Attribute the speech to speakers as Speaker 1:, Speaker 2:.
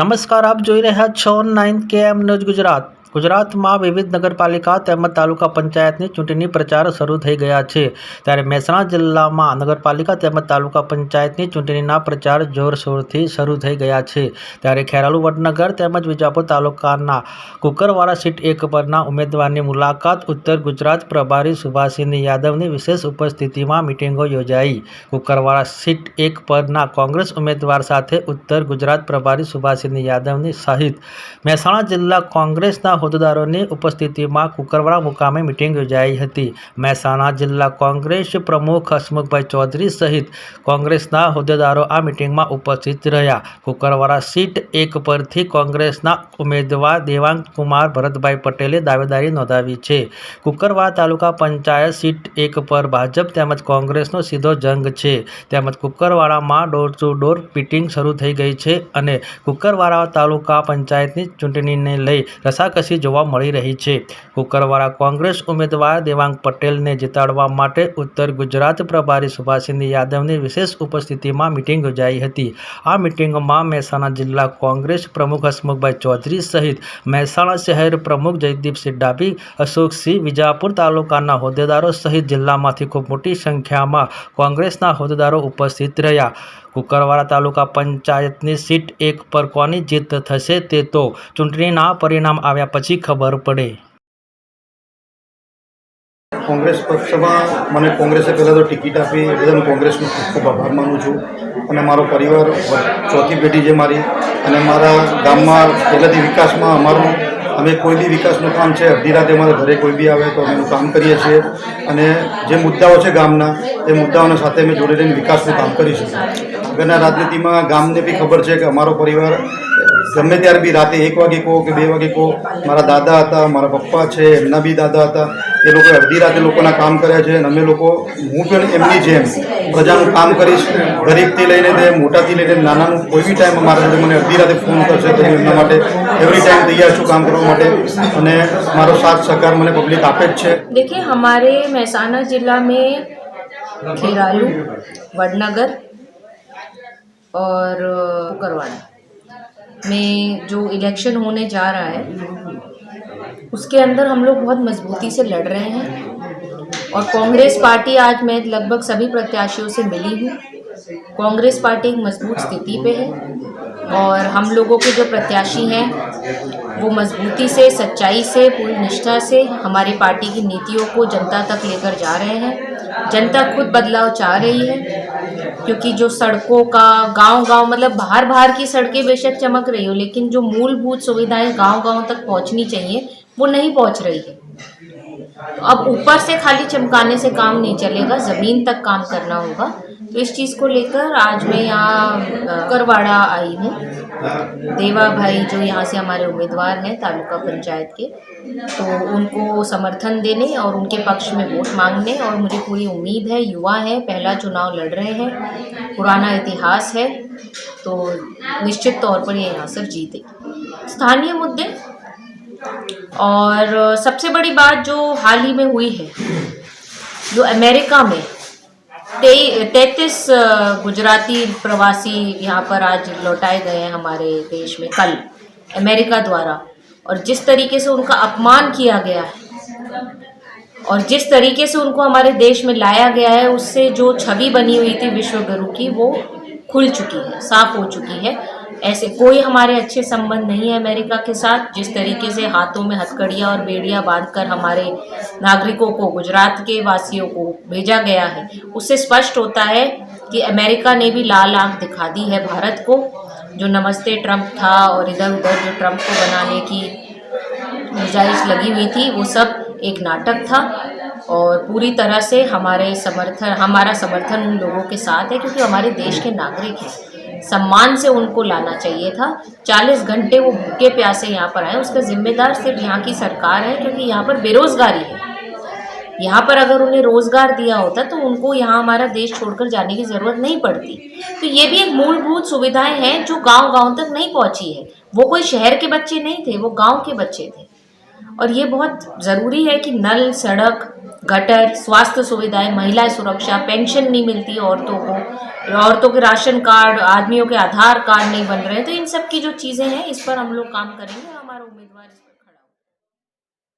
Speaker 1: નમસ્કાર, આપ જોઈ રહ્યા છો 9 KM ન્યૂઝ ગુજરાત. ગુજરાતમાં વિવિધ નગરપાલિકા તેમજ તાલુકા પંચાયતની ચૂંટણી પ્રચાર શરૂ થઈ ગયા છે. ત્યારે મહેસાણા જિલ્લામાં નગરપાલિકા તેમજ તાલુકા પંચાયતની ચૂંટણીના પ્રચાર જોરશોરથી શરૂ થઈ ગયા છે. ત્યારે ખેરાલુ, વડનગર તેમજ વિજાપુર તાલુકાના કુકરવાડા સીટ 1 પરના ઉમેદવારની મુલાકાત ઉત્તર ગુજરાત પ્રભારી સુભાષિની યાદવની વિશેષ ઉપસ્થિતિમાં મિટિંગો યોજાઈ. કુકરવાડા સીટ 1 પરના કોંગ્રેસ ઉમેદવાર સાથે ઉત્તર ગુજરાત પ્રભારી સુભાષિની યાદવની સહિત મહેસાણા જિલ્લા કોંગ્રેસના હોદ્દેદારોની ઉપસ્થિતિમાં કુકરવાડા મુકામે મિટિંગ યોજાઈ હતી. મહેસાણા જિલ્લા કોંગ્રેસ પ્રમુખ હસમુખભાઈ ચૌધરી સહિત કોંગ્રેસના હોદ્દેદારો આ મિટિંગમાં ઉપસ્થિત રહ્યા. કુકરવાડા સીટ 1 પરથી કોંગ્રેસના ઉમેદવાર દેવાંગ કુમાર ભરતભાઈ પટેલે દાવેદારી નોંધાવી છે. કુકરવાડા તાલુકા પંચાયત સીટ 1 પર ભાજપ તેમજ કોંગ્રેસનો સીધો જંગ છે. તેમજ કુકરવાડામાં ડોર ટુ ડોર મીટિંગ શરૂ થઈ ગઈ છે અને કુકરવાડા તાલુકા પંચાયતની ચૂંટણીને લઈ રસાકસી જોવા મળી રહી છે. કુકરવાડા કોંગ્રેસ ઉમેદવાર દેવાંગ પટેલને જીતાડવા માટે ઉત્તર ગુજરાત પ્રભારી સુભાષિની યાદવની વિશેષ ઉપસ્થિતિમાં મિટિંગ યોજાઈ હતી. આ મિટિંગમાં મહેસાણા જિલ્લા કોંગ્રેસ પ્રમુખ હસમુખભાઈ ચૌધરી સહિત મહેસાણા શહેર પ્રમુખ જયદીપસિંહ ડાભી, અશોકસિંહ, વિજાપુર તાલુકાના હોદ્દેદારો સહિત જિલ્લામાંથી ખૂબ મોટી સંખ્યામાં કોંગ્રેસના હોદ્દેદારો ઉપસ્થિત રહ્યા. કુકરવાડા તાલુકા પંચાયતની સીટ 1 પર કોની જીત થશે તે તો ચૂંટણીના પરિણામ આવ્યા પછી ખબર પડે.
Speaker 2: કોંગ્રેસ પક્ષમાં મને કોંગ્રેસે પહેલાં તો ટિકિટ આપી એ બધાનો કોંગ્રેસનો ખૂબ ખૂબ આભાર માનું છું. અને મારો પરિવાર ચોથી પેઢી છે મારી, અને મારા ગામમાં પહેલાંથી વિકાસમાં અમે કોઈ બી વિકાસનું કામ છે અડધી રાતે અમારા ઘરે કોઈ બી આવે તો અમે એનું કામ કરીએ છીએ. અને જે મુદ્દાઓ છે ગામના એ મુદ્દાઓના સાથે અમે જોડે રહીને વિકાસનું કામ કરીશું. આગળના રાજનીતિમાં ગામને બી ખબર છે કે અમારો પરિવાર ગમે ત્યારે બી રાતે 1 વાગે કહો કે 2 વાગે કહો, મારા દાદા હતા, મારા પપ્પા છે, એમના બી દાદા હતા, એ લોકો અડધી રાતે લોકોના કામ કર્યા છે. અને અમે લોકો, હું પણ એમની જેમ પ્રજાનું કામ કરીશ. ગરીબથી લઈને તે મોટાથી લઈને નાનાનું કોઈ બી ટાઈમ મારા જોડે મને અડધી રાતે ફોન કરશે તો હું એમના માટે એવરી ટાઈમ તૈયાર છું કામ કરવા માટે. અને મારો સાથ સહકાર મને પબ્લિક આપે જ છે.
Speaker 3: देखिए, हमारे महसाना जिला में खेरालू, वडनगर और कुकरवाड़ा में जो इलेक्शन होने जा रहा है उसके अंदर हम लोग बहुत मजबूती से लड़ रहे हैं. और कांग्रेस पार्टी, आज मैं लगभग सभी प्रत्याशियों से मिली हूँ. कांग्रेस पार्टी एक मजबूत स्थिति पे है और हम लोगों के जो प्रत्याशी हैं वो मजबूती से, सच्चाई से, पूरी निष्ठा से हमारी पार्टी की नीतियों को जनता तक लेकर जा रहे हैं. जनता खुद बदलाव चाह रही है क्योंकि जो सड़कों का गांव-गांव, मतलब बाहर की सड़कें बेशक चमक रही हो, लेकिन जो मूलभूत सुविधाएं गांव-गांव तक पहुंचनी चाहिए वो नहीं पहुंच रही है. तो अब ऊपर से खाली चमकाने से काम नहीं चलेगा, ज़मीन तक काम करना होगा. तो इस चीज़ को लेकर आज मैं यहाँ करवाड़ा आई हूँ. देवा भाई जो यहाँ से हमारे उम्मीदवार हैं तालुका पंचायत के, तो उनको समर्थन देने और उनके पक्ष में वोट मांगने. और मुझे पूरी उम्मीद है, युवा है, पहला चुनाव लड़ रहे हैं, पुराना इतिहास है, तो निश्चित तौर पर ये यहाँ से जीतेगी. स्थानीय मुद्दे और सबसे बड़ी बात जो हाल ही में हुई है, जो अमेरिका में 33 गुजराती प्रवासी यहाँ पर आज लौटाए गए हैं हमारे देश में कल अमेरिका द्वारा, और जिस तरीके से उनका अपमान किया गया है और जिस तरीके से उनको हमारे देश में लाया गया है, उससे जो छवि बनी हुई थी विश्व गुरु की वो खुल चुकी है, साफ हो चुकी है. ऐसे कोई हमारे अच्छे संबंध नहीं है अमेरिका के साथ. जिस तरीके से हाथों में हथकड़ियाँ और बेड़ियाँ बांधकर हमारे नागरिकों को, गुजरात के वासियों को भेजा गया है, उससे स्पष्ट होता है कि अमेरिका ने भी लाल आंख दिखा दी है भारत को. जो नमस्ते ट्रंप था और इधर उधर जो ट्रंप को बनाने की गुंजाइश लगी हुई थी, वो सब एक नाटक था. और पूरी तरह से हमारा समर्थन उन लोगों के साथ है क्योंकि हमारे देश के नागरिक हैं. सम्मान से उनको लाना चाहिए था. 40 घंटे वो भूखे प्यासे यहाँ पर आए, उसका जिम्मेदार सिर्फ यहाँ की सरकार है क्योंकि यहाँ पर बेरोज़गारी है. यहाँ पर अगर उन्हें रोज़गार दिया होता तो उनको यहाँ हमारा देश छोड़कर जाने की ज़रूरत नहीं पड़ती. तो ये भी एक मूलभूत सुविधाएं हैं जो गांव-गांव तक नहीं पहुँची है. वो कोई शहर के बच्चे नहीं थे, वो गांव के बच्चे थे. और ये बहुत ज़रूरी है कि नल, सड़क, गटर, स्वास्थ्य सुविधाएं, महिला सुरक्षा, पेंशन नहीं मिलती औरतों को, औरतों के राशन कार्ड, आदमियों के आधार कार्ड नहीं बन रहे हैं, तो इन सब की जो चीज़ें हैं इस पर हम लोग काम करेंगे। हमारा उम्मीदवार